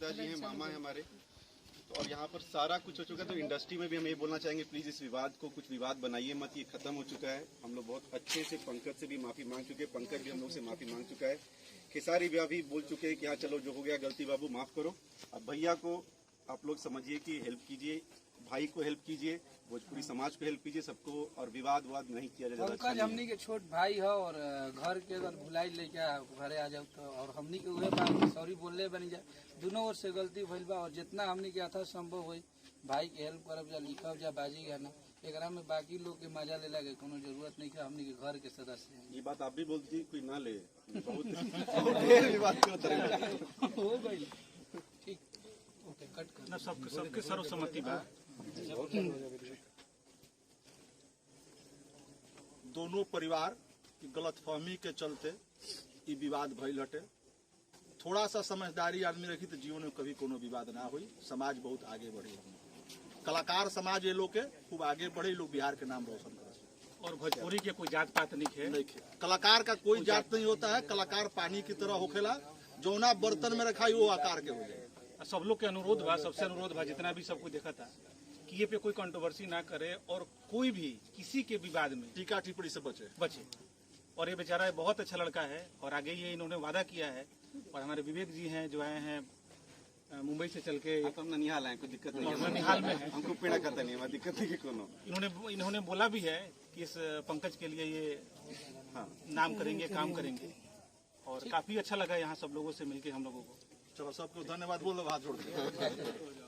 पिताजी हैं, मामा है हमारे, तो और यहाँ पर सारा कुछ हो चुका है। तो इंडस्ट्री में भी हम ये बोलना चाहेंगे, प्लीज इस विवाद को कुछ विवाद बनाइए मत, ये खत्म हो चुका है। हम लोग बहुत अच्छे से पंकज से भी माफी मांग चुके हैं, पंकज भी हम लोग से माफी मांग चुका है, खेसारी भैया भी बोल चुके हैं कि हाँ चलो जो हो गया गलती बाबू माफ करो। अब भैया को आप लोग समझिए कि हेल्प कीजिए, भाई को हेल्प कीजिए, भोजपुरी समाज को हेल्प कीजिए सबको, और विवाद वाद नहीं किया जाए। पंकज हमनी के छोट भाई है और घर के अगर भुलाई लेके घरे आ जाओ तो, और हमनी के उहे बात सॉरी बोलले बनी जाए, दोनों ओर से गलती भइल बा। और जितना हमनी के यथा संभव होई भाई के हेल्प करब जा, लिखब जा, बाजी गाना, एकरा में बाकी लोग के मजा ले लगे कोनो जरूरत नहीं है। हमनी के घर के सदस्य हैं। ये बात आप भी बोलती कोई ना ले, बहुत ढेर विवाद हो गई। ठीक ओके, कट कर ना, सबके सर्वसम्मति बा। दोनों परिवार की गलतफहमी के चलते ये विवाद भइल हटे। थोड़ा सा समझदारी आदमी रखी तो जीवन में कभी कोनो विवाद ना हुई, समाज बहुत आगे बढ़ी। कलाकार समाज ये लोग के खूब आगे बढ़े, लोग बिहार के नाम रोशन करे। और भोजपुरी के कोई जात पात नहीं है, कलाकार का कोई जात नहीं होता है। कलाकार पानी की तरह होखेला, जौना बर्तन में रखा वो आकार के हो जाए। सब लोग के अनुरोध बा, सबसे अनुरोध बा, जितना भी सब कुछ देखा था कि ये पे कोई कंट्रोवर्सी ना करे और कोई भी किसी के विवाद में टीका टिप्पणी से बचे। और ये बेचारा बहुत अच्छा लड़का है और आगे ये इन्होंने वादा किया है। और हमारे विवेक जी हैं जो आए हैं मुंबई से चल के, हम ननिहाल हैं, कोई दिक्कत नहीं है, ननिहाल में है, हमको पेड़ा खाता नहीं है, दिक्कत नहीं कोनो। इन्होंने बोला भी है कि इस पंकज के लिए ये नाम करेंगे, काम करेंगे। और काफी अच्छा लगा यहाँ सब लोगों से मिलके हम लोगों को। चलो सबको धन्यवाद बोलो, हाथ जोड़ के।